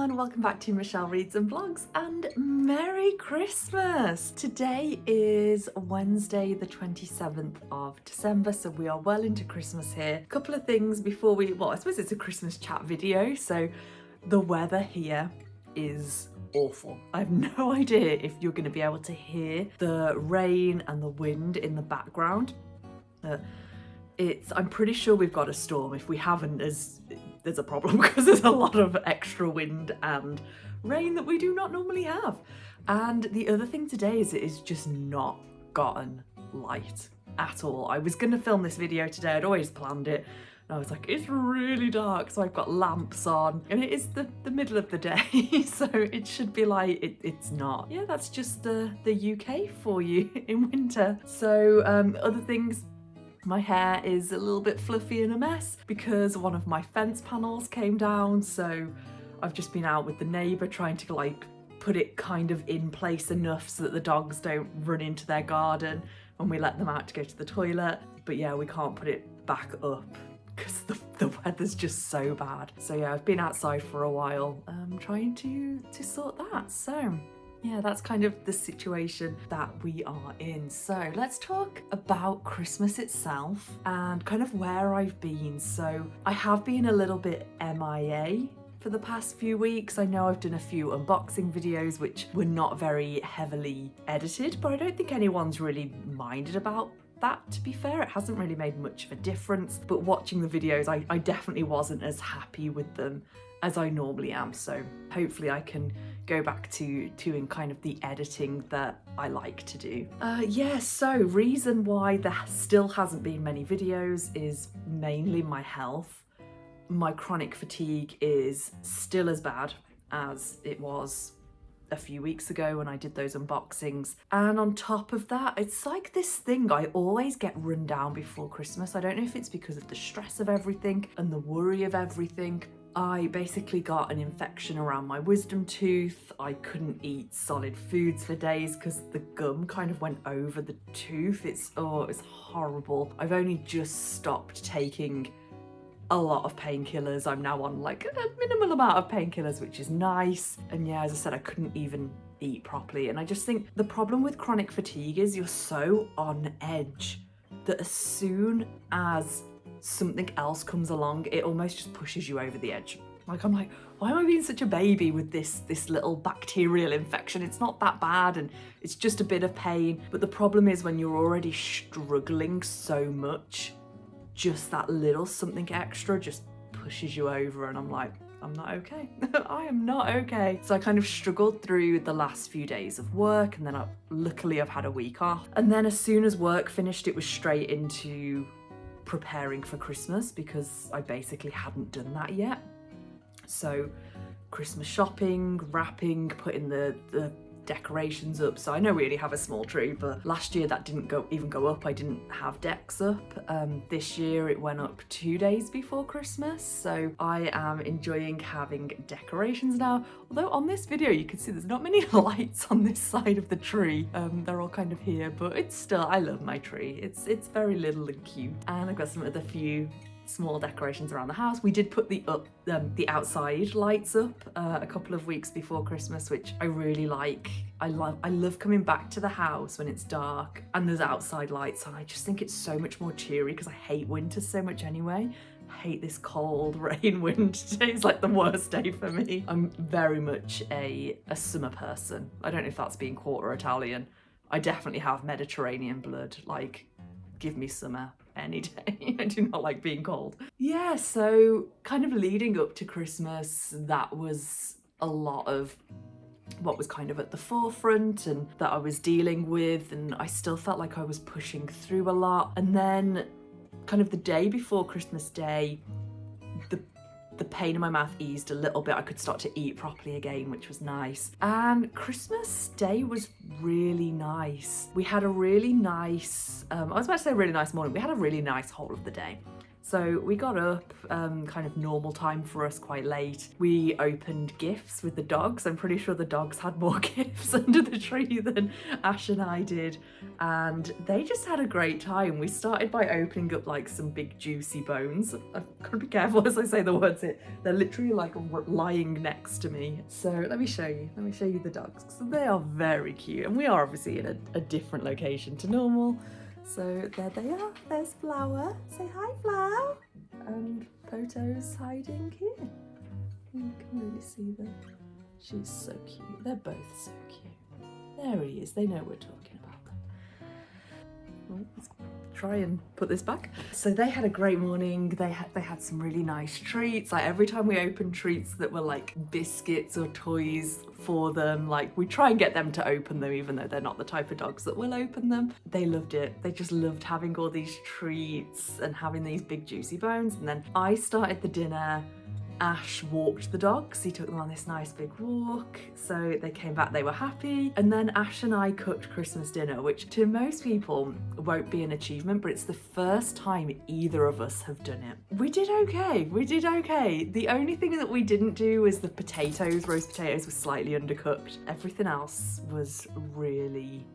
everyone, welcome back to Michelle Reads and Vlogs and Merry Christmas! Today is Wednesday the 27th of December, so we are well into Christmas here. A couple of things before I suppose it's a Christmas chat video. So the weather here is awful. I have no idea if you're going to be able to hear the rain and the wind in the background. I'm pretty sure we've got a storm. If we haven't, there's a problem because there's a lot of extra wind and rain that we do not normally have. And the other thing today is it is just not gotten light at all. I was going to film this video today, I'd always planned it, and I was like, it's really dark, so I've got lamps on, and it is the middle of the day, so it should be light. It's not. Yeah, that's just the UK for you in winter. So other things, my hair is a little bit fluffy and a mess because one of my fence panels came down, so I've just been out with the neighbour trying to put it kind of in place enough so that the dogs don't run into their garden when we let them out to go to the toilet. But yeah, we can't put it back up because the weather's just so bad. So yeah, I've been outside for a while trying to sort that. So yeah, that's kind of the situation that we are in. So let's talk about Christmas itself and kind of where I've been. So I have been a little bit MIA for the past few weeks. I know I've done a few unboxing videos which were not very heavily edited, but I don't think anyone's really minded about that, to be fair. It hasn't really made much of a difference, but watching the videos I definitely wasn't as happy with them as I normally am, so hopefully I can go back to in kind of the editing that I like to do. Yeah, so reason why there still hasn't been many videos is mainly my health. My chronic fatigue is still as bad as it was a few weeks ago when I did those unboxings, and on top of that, it's like this thing, I always get run down before Christmas. I don't know if it's because of the stress of everything and the worry of everything. I basically got an infection around my wisdom tooth. I couldn't eat solid foods for days because the gum kind of went over the tooth. It's horrible. I've only just stopped taking a lot of painkillers. I'm now on like a minimal amount of painkillers, which is nice. And yeah, as I said, I couldn't even eat properly. And I just think the problem with chronic fatigue is you're so on edge that as soon as something else comes along, it almost just pushes you over the edge. I'm like, why am I being such a baby with this little bacterial infection? It's not that bad and it's just a bit of pain. But the problem is when you're already struggling so much, just that little something extra just pushes you over, and I'm like, I'm not okay. I am not okay. So I kind of struggled through the last few days of work, and then luckily I've had a week off. And then as soon as work finished, it was straight into preparing for Christmas because I basically hadn't done that yet. So Christmas shopping, wrapping, putting the decorations up. So I know we only have a small tree, but last year that didn't even go up. I didn't have decks up. This year it went up 2 days before Christmas. So I am enjoying having decorations now. Although on this video you can see there's not many lights on this side of the tree. They're all kind of here, but it's still, I love my tree. It's very little and cute. And I've got some other few small decorations around the house. We did put the outside lights up a couple of weeks before Christmas, which I really like. I love coming back to the house when it's dark and there's outside lights on. I just think it's so much more cheery because I hate winter so much anyway. I hate this cold rain wind. Today's like the worst day for me. I'm very much a summer person. I don't know if that's being quarter Italian. I definitely have Mediterranean blood. Like, give me summer any day. I do not like being cold. Yeah, so kind of leading up to Christmas, that was a lot of what was kind of at the forefront and that I was dealing with, and I still felt like I was pushing through a lot. And then kind of the day before Christmas Day, the pain in my mouth eased a little bit. I could start to eat properly again, which was nice. And Christmas Day was really nice. We had a really nice, I was about to say really nice morning. We had a really nice whole of the day. So we got up, kind of normal time for us, quite late. We opened gifts with the dogs. I'm pretty sure the dogs had more gifts under the tree than Ash and I did. And they just had a great time. We started by opening up like some big juicy bones. I've got to be careful as I say the words here. They're literally like lying next to me. So let me show you the dogs. So they are very cute. And we are obviously in a different location to normal. So there they are, there's Flower. Say hi, Flower. And Poto's hiding here. You can really see them. She's so cute. They're both so cute. There he is, they know we're talking about them. Oh, let's try and put this back. So they had a great morning. They had some really nice treats. Like every time we opened treats that were like biscuits or toys for them, like we try and get them to open them even though they're not the type of dogs that will open them. They loved it. They just loved having all these treats and having these big juicy bones. And then I started the dinner. Ash walked the dogs, he took them on this nice big walk, so they came back, they were happy. And then Ash and I cooked Christmas dinner, which to most people won't be an achievement, but it's the first time either of us have done it. We did okay. The only thing that we didn't do was the potatoes. Roast potatoes were slightly undercooked. Everything else was really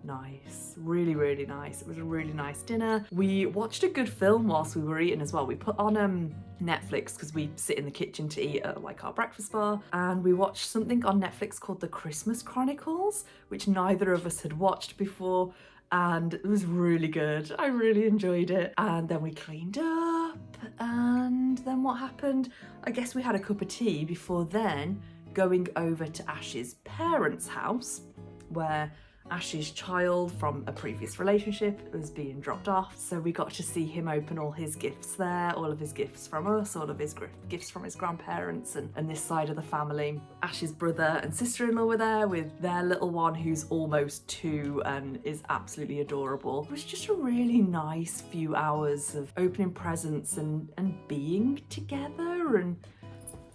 nice, really nice. It was a really nice dinner. We watched a good film whilst we were eating as well. We put on Netflix because we sit in the kitchen to eat at like our breakfast bar, and we watched something on Netflix called The Christmas Chronicles, which neither of us had watched before, and it was really good. I really enjoyed it. And then we cleaned up, and then what happened? I guess we had a cup of tea before then going over to Ash's parents' house, where Ash's child from a previous relationship was being dropped off, so we got to see him open all his gifts there, all of his gifts from us, all of his gifts from his grandparents and this side of the family. Ash's brother and sister-in-law were there with their little one who's almost 2 and is absolutely adorable. It was just a really nice few hours of opening presents and being together, and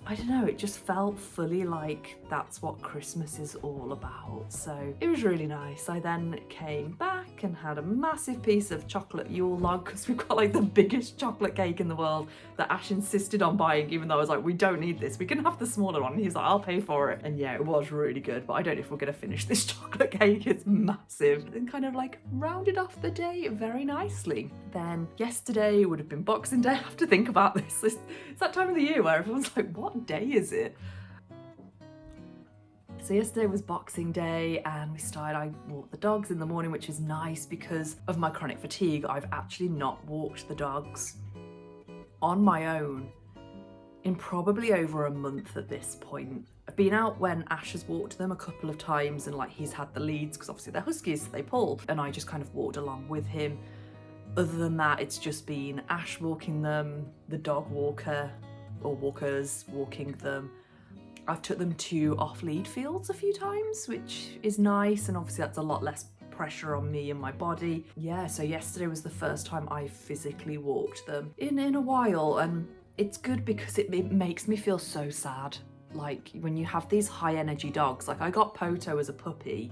I don't know, it just felt fully like that's what Christmas is all about. So it was really nice. I then came back and had a massive piece of chocolate Yule log because we've got like the biggest chocolate cake in the world that Ash insisted on buying, even though I was like, we don't need this, we can have the smaller one. And he's like, I'll pay for it. And yeah, it was really good, but I don't know if we're gonna finish this chocolate cake. It's massive. And kind of like rounded off the day very nicely. Then yesterday would have been Boxing Day. I have to think about this. It's that time of the year where everyone's like, what day is it? So yesterday was Boxing Day and I walked the dogs in the morning, which is nice because of my chronic fatigue. I've actually not walked the dogs on my own in probably over a month at this point. I've been out when Ash has walked them a couple of times and like he's had the leads because obviously they're huskies, so they pull, and I just kind of walked along with him. Other than that, it's just been Ash walking them, the dog walker or walkers walking them. I've took them to off-lead fields a few times, which is nice, and obviously that's a lot less pressure on me and my body. Yeah, so yesterday was the first time I physically walked them in a while, and it's good because it makes me feel so sad. Like when you have these high energy dogs, like I got Poto as a puppy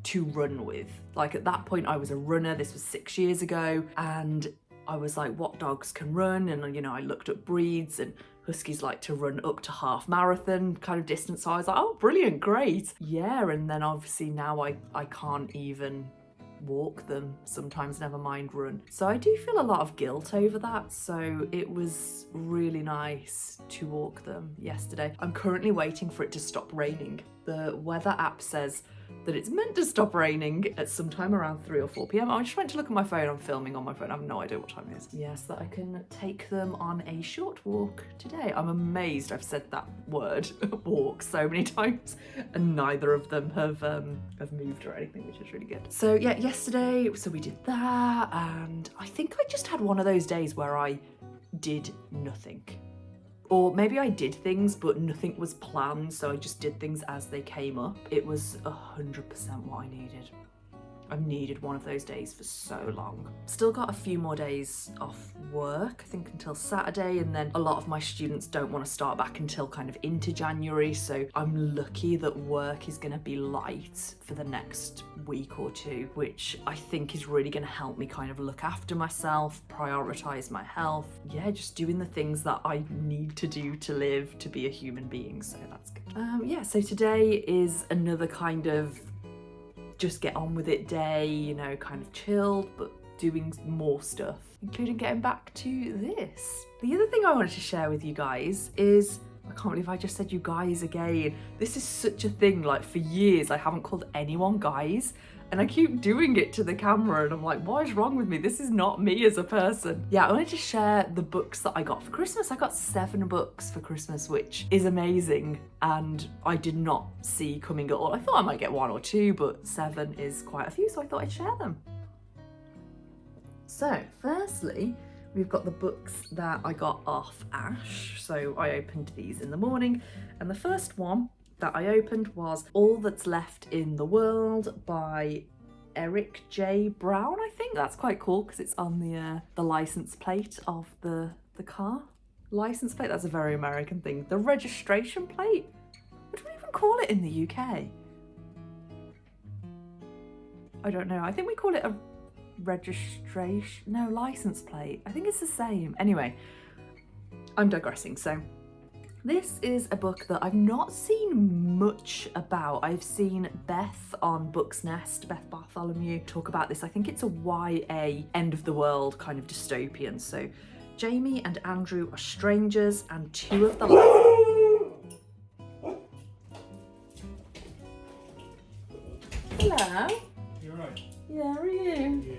to run with. Like at that point I was a runner, this was 6 years ago, and I was like, what dogs can run? And you know, I looked at breeds, and huskies like to run up to half marathon kind of distance. So I was like, oh, brilliant, great. Yeah, and then obviously now I can't even walk them sometimes, never mind run. So I do feel a lot of guilt over that. So it was really nice to walk them yesterday. I'm currently waiting for it to stop raining. The weather app says that it's meant to stop raining at some time around 3 or 4 p.m. I just went to look at my phone. I'm filming on my phone. I have no idea what time it is. Yes, that I can take them on a short walk today. I'm amazed I've said that word, walk, so many times, and neither of them have moved or anything, which is really good. So yeah, yesterday, so we did that, and I think I just had one of those days where I did nothing. Or maybe I did things, but nothing was planned, so I just did things as they came up. It was 100% what I needed. I've needed one of those days for so long. Still got a few more days off work, I think until Saturday, and then a lot of my students don't want to start back until kind of into January, so I'm lucky that work is going to be light for the next week or two, which I think is really going to help me kind of look after myself, prioritise my health. Yeah, just doing the things that I need to do to live, to be a human being, so that's good. Yeah, so today is another kind of just get on with it day, you know, kind of chilled, but doing more stuff, including getting back to this. The other thing I wanted to share with you guys is, I can't believe I just said you guys again. This is such a thing, like for years I haven't called anyone guys, and I keep doing it to the camera and I'm like, what is wrong with me? This is not me as a person. Yeah, I wanted to share the books that I got for Christmas. I got 7 books for Christmas, which is amazing, and I did not see coming at all. I thought I might get 1 or 2, but 7 is quite a few, so I thought I'd share them. So, firstly, we've got the books that I got off Ash. So I opened these in the morning, and the first one that I opened was All That's Left in the World by Erik J. Brown, I think. That's quite cool because it's on the license plate of the car. License plate, that's a very American thing. The registration plate? What do we even call it in the UK? I don't know. I think we call it a registration, no, license plate. I think it's the same. Anyway, I'm digressing. So this is a book that I've not seen much about. I've seen Beth on Books Nest, Beth Bartholomew, talk about this. I think it's a YA end of the world kind of dystopian. So Jamie and Andrew are strangers, and 2 of the Hello. You're right. Yeah, how are you? Yeah.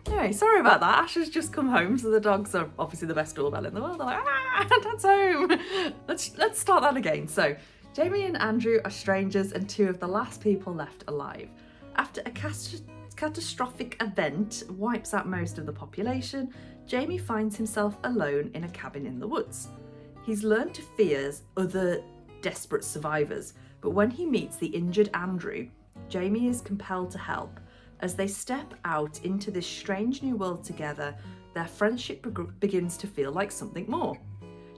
Anyway, sorry about that. Ash has just come home, so the dogs are obviously the best doorbell in the world. They're like, Dad's home. Let's start that again. So, Jamie and Andrew are strangers and 2 of the last people left alive. After a catastrophic event wipes out most of the population, Jamie finds himself alone in a cabin in the woods. He's learned to fear other desperate survivors, but when he meets the injured Andrew, Jamie is compelled to help. As they step out into this strange new world together, their friendship begins to feel like something more.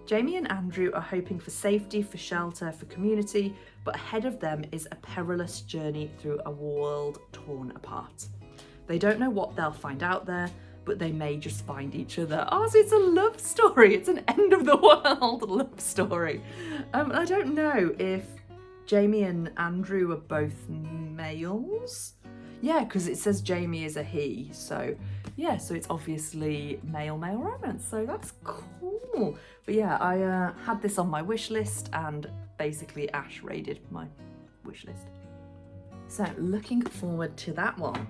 Jamie and Andrew are hoping for safety, for shelter, for community, but ahead of them is a perilous journey through a world torn apart. They don't know what they'll find out there, but they may just find each other. Oh, so it's a love story. It's an end of the world love story. I don't know if Jamie and Andrew are both males. Yeah, because it says Jamie is a he, so yeah, so it's obviously male-male romance, so that's cool. But yeah, I had this on my wish list, and basically Ash raided my wish list. So looking forward to that one.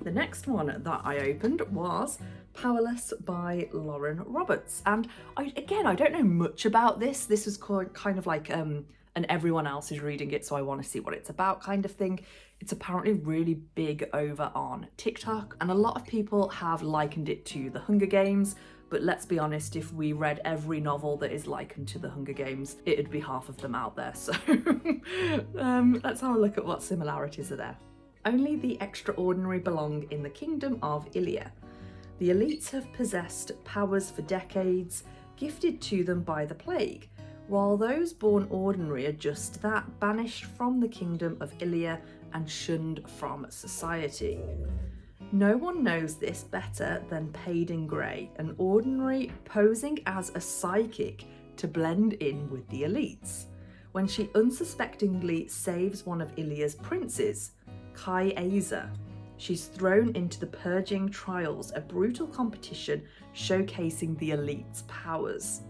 The next one that I opened was Powerless by Lauren Roberts, and I don't know much about this. This was kind of like and everyone else is reading it, so I want to see what it's about kind of thing. It's apparently really big over on TikTok, and a lot of people have likened it to The Hunger Games, but let's be honest, if we read every novel that is likened to The Hunger Games, it'd be half of them out there, so let's have a look at what similarities are there. Only the extraordinary belong in the kingdom of Ilia. The elites have possessed powers for decades, gifted to them by the plague, while those born ordinary are just that, banished from the kingdom of Ilia and shunned from society. No one knows this better than Payden Grey, an ordinary posing as a psychic to blend in with the elites. When she unsuspectingly saves one of Ilia's princes, Kai Aza, she's thrown into the Purging Trials, a brutal competition showcasing the elites' powers.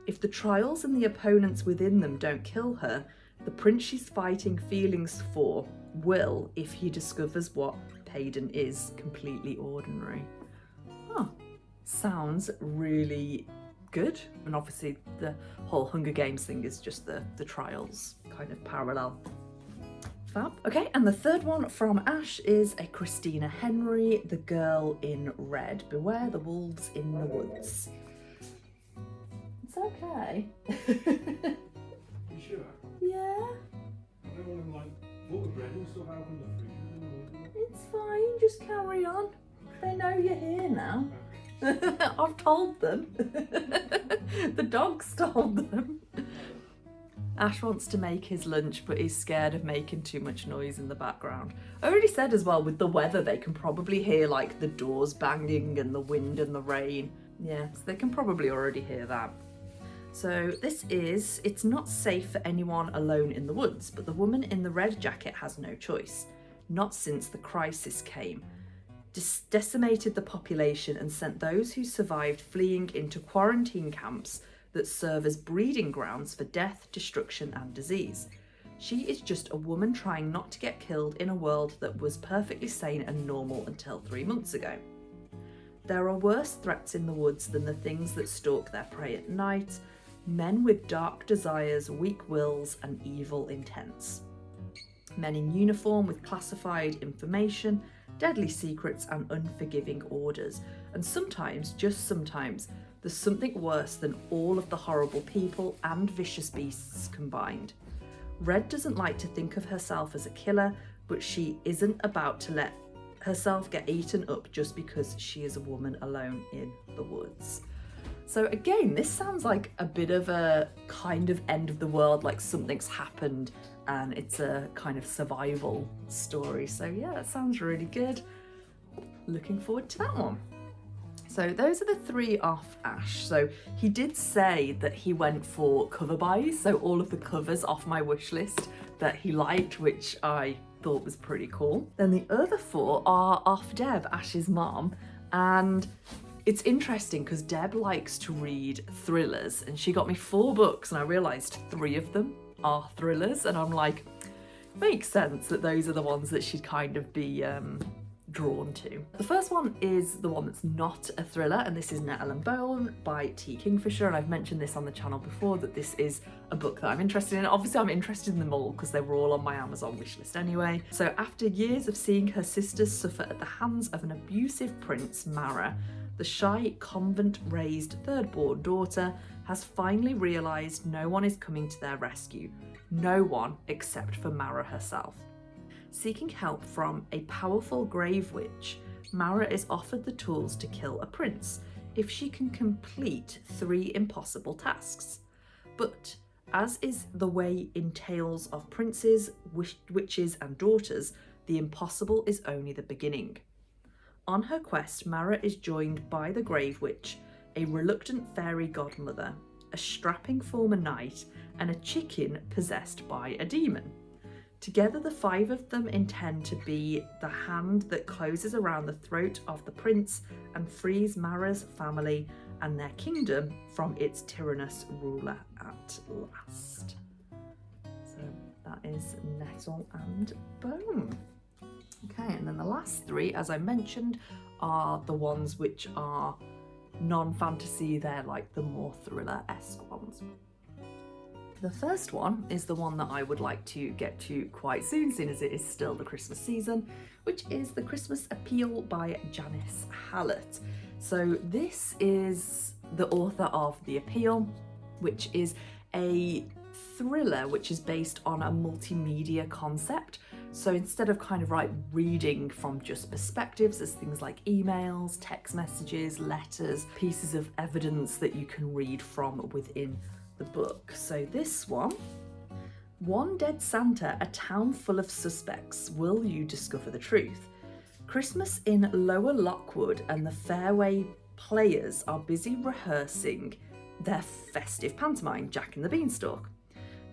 If the trials and the opponents within them don't kill her, the prince she's fighting feelings for will if he discovers what Payden is, completely ordinary. Oh, sounds really good. And obviously the whole Hunger Games thing is just the trials kind of parallel. Fab. Okay, and the third one from Ash is a Christina Henry, The Girl in Red. Beware the wolves in the woods. It's okay. You sure? Yeah. I don't want to like put the bread and stuff out from the freezer. It's fine, just carry on. They know you're here now. I've told them. The dogs told them. Ash wants to make his lunch, but he's scared of making too much noise in the background. I already said as well, with the weather, they can probably hear like the doors banging and the wind and the rain. Yeah, so they can probably already hear that. So it's not safe for anyone alone in the woods, but the woman in the red jacket has no choice. Not since the crisis came. Decimated the population and sent those who survived fleeing into quarantine camps that serve as breeding grounds for death, destruction and disease. She is just a woman trying not to get killed in a world that was perfectly sane and normal until 3 months ago. There are worse threats in the woods than the things that stalk their prey at night, men with dark desires, weak wills and evil intents. Men in uniform with classified information, deadly secrets and unforgiving orders. And sometimes, just sometimes, there's something worse than all of the horrible people and vicious beasts combined. Red doesn't like to think of herself as a killer, but she isn't about to let herself get eaten up just because she is a woman alone in the woods. So again, this sounds like a bit of a kind of end of the world, like something's happened and it's a kind of survival story. So yeah, that sounds really good. Looking forward to that one. So those are the 3 off Ash. So he did say that he went for cover buys, so all of the covers off my wish list that he liked, which I thought was pretty cool. Then the other 4 are off Deb, Ash's mom, and it's interesting because Deb likes to read thrillers and she got me 4 books and I realised 3 of them are thrillers, and I'm like, makes sense that those are the ones that she'd kind of be drawn to. The first one is the one that's not a thriller, and this is Nettle and Bone by Kingfisher, and I've mentioned this on the channel before that this is a book that I'm interested in. Obviously I'm interested in them all because they were all on my Amazon wishlist anyway. So after years of seeing her sisters suffer at the hands of an abusive prince, Mara, the shy convent-raised third-born daughter has finally realised no one is coming to their rescue. No one except for Mara herself. Seeking help from a powerful grave witch, Mara is offered the tools to kill a prince if she can complete 3 impossible tasks. But, as is the way in tales of princes, witches and daughters, the impossible is only the beginning. On her quest, Mara is joined by the grave witch, a reluctant fairy godmother, a strapping former knight, and a chicken possessed by a demon. Together, the 5 of them intend to be the hand that closes around the throat of the prince and frees Mara's family and their kingdom from its tyrannous ruler at last. So that is Nettle and Bone. Okay, and then the last 3, as I mentioned, are the ones which are non-fantasy. They're like the more thriller-esque ones. The first one is the one that I would like to get to quite soon, seeing as it is still the Christmas season, which is The Christmas Appeal by Janice Hallett. So this is the author of The Appeal, which is a thriller which is based on a multimedia concept. So instead of kind of like reading from just perspectives, there's things like emails, text messages, letters, pieces of evidence that you can read from within the book. So this one dead Santa, a town full of suspects. Will you discover the truth? Christmas in Lower Lockwood and the Fairway Players are busy rehearsing their festive pantomime, Jack and the Beanstalk,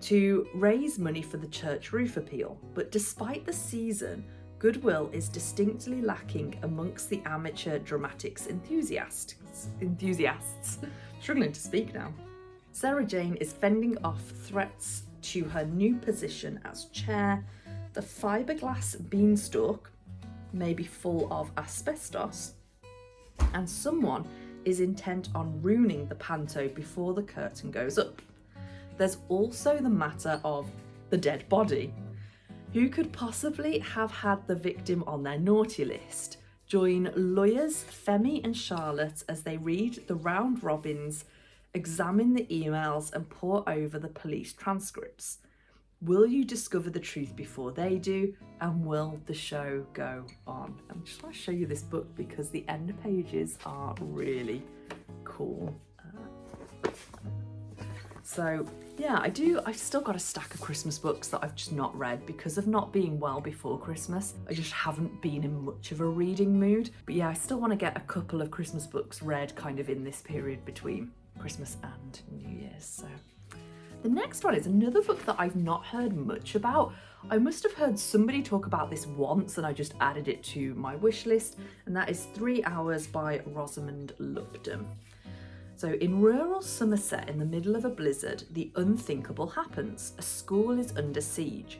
to raise money for the church roof appeal. But despite the season, goodwill is distinctly lacking amongst the amateur dramatics enthusiasts. Struggling to speak now. Sarah Jane is fending off threats to her new position as chair. The fiberglass beanstalk may be full of asbestos, and someone is intent on ruining the panto before the curtain goes up. There's also the matter of the dead body. Who could possibly have had the victim on their naughty list? Join lawyers Femi and Charlotte as they read the round robins, examine the emails and pore over the police transcripts. Will you discover the truth before they do? And will the show go on? I just want to show you this book because the end pages are really cool. So yeah, I've still got a stack of Christmas books that I've just not read because of not being well before Christmas. I just haven't been in much of a reading mood. But yeah, I still want to get a couple of Christmas books read kind of in this period between Christmas and New Year's. So the next one is another book that I've not heard much about. I must have heard somebody talk about this once and I just added it to my wish list, and that is 3 Hours by Rosamund Lupton. So in rural Somerset, in the middle of a blizzard, the unthinkable happens. A school is under siege.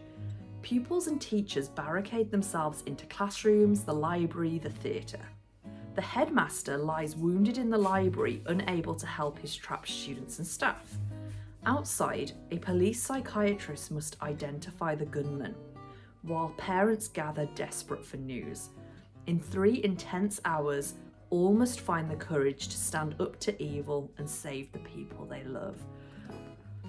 Pupils and teachers barricade themselves into classrooms, the library, the theatre. The headmaster lies wounded in the library, unable to help his trapped students and staff. Outside, a police psychiatrist must identify the gunman, while parents gather desperate for news. In 3 intense hours, all must find the courage to stand up to evil and save the people they love.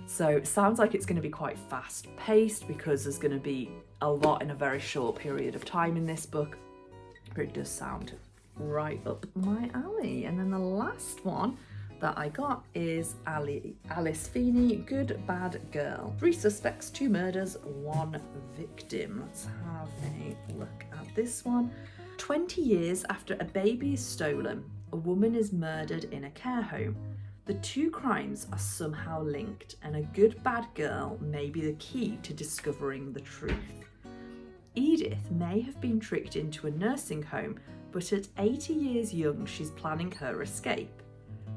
So it sounds like it's going to be quite fast paced because there's going to be a lot in a very short period of time in this book, but it does sound right up my alley. And then the last one that I got is Alice Feeney, Good Bad Girl. 3 suspects, 2 murders, 1 victim. Let's have a look at this one. 20 years after a baby is stolen, a woman is murdered in a care home. The 2 crimes are somehow linked, and a good bad girl may be the key to discovering the truth. Edith may have been tricked into a nursing home, but at 80 years young, she's planning her escape.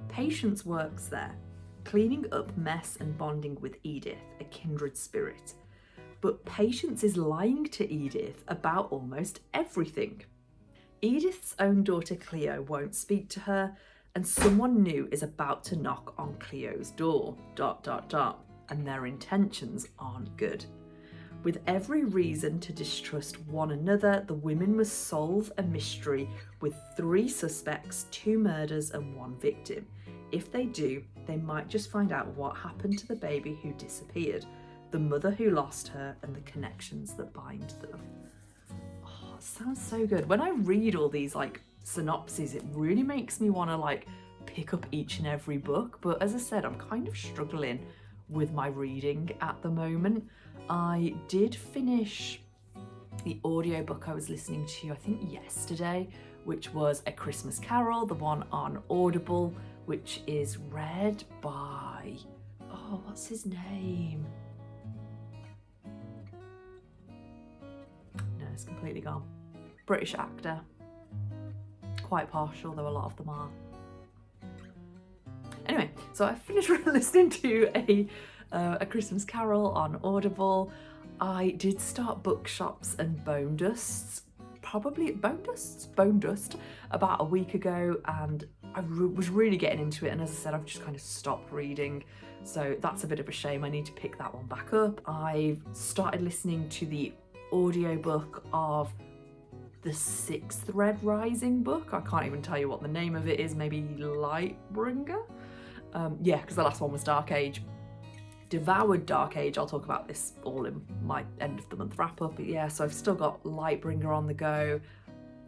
Patience works there, cleaning up mess and bonding with Edith, a kindred spirit. But Patience is lying to Edith about almost everything. Edith's own daughter Cleo won't speak to her, and someone new is about to knock on Cleo's door, ... and their intentions aren't good. With every reason to distrust one another, the women must solve a mystery with 3 suspects, 2 murders and 1 victim. If they do, they might just find out what happened to the baby who disappeared, the mother who lost her, and the connections that bind them. Oh, it sounds so good. When I read all these synopses, it really makes me want to pick up each and every book. But as I said, I'm kind of struggling with my reading at the moment. I did finish the audiobook I was listening to, I think yesterday, which was A Christmas Carol, the one on Audible, which is read by, what's his name? No, it's completely gone. British actor. Quite partial, though a lot of them are. Anyway, so I finished listening to a Christmas Carol on Audible. I did start Bookshops and Bonedust, Bonedust, about a week ago, and I was really getting into it, and as I said, I've just kind of stopped reading, so that's a bit of a shame. I need to pick that one back up. I've started listening to the audiobook of the 6th Red Rising book. I can't even tell you what the name of it is, maybe Lightbringer? Yeah, because the last one was Dark Age. Devoured Dark Age, I'll talk about this all in my end of the month wrap up. But yeah, so I've still got Lightbringer on the go,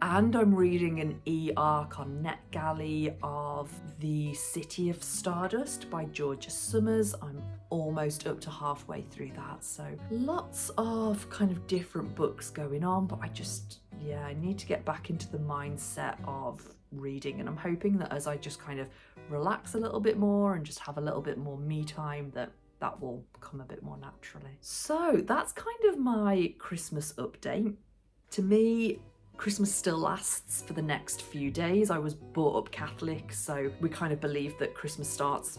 and I'm reading an e-arc on NetGalley of The City of Stardust by Georgia Summers. I'm almost up to halfway through that, so lots of kind of different books going on, but I need to get back into the mindset of reading, and I'm hoping that as I just kind of relax a little bit more and just have a little bit more me time, that will come a bit more naturally. So that's kind of my Christmas update. To me, Christmas still lasts for the next few days. I was brought up Catholic, so we kind of believe that Christmas starts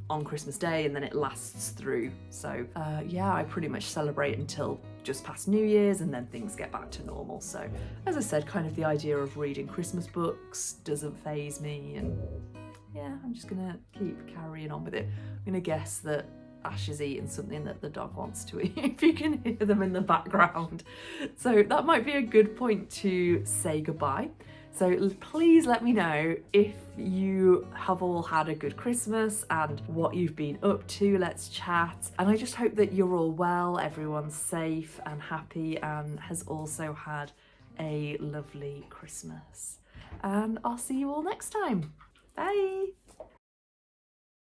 on Christmas Day and then it lasts through. So I pretty much celebrate until just past New Year's, and then things get back to normal. So as I said, kind of the idea of reading Christmas books doesn't faze me, and yeah, I'm just gonna keep carrying on with it. I'm gonna guess that Ash is eating something that the dog wants to eat, if you can hear them in the background. So that might be a good point to say goodbye. So please let me know if you have all had a good Christmas and what you've been up to. Let's chat. And I just hope that you're all well, everyone's safe and happy, and has also had a lovely Christmas. And I'll see you all next time. Bye.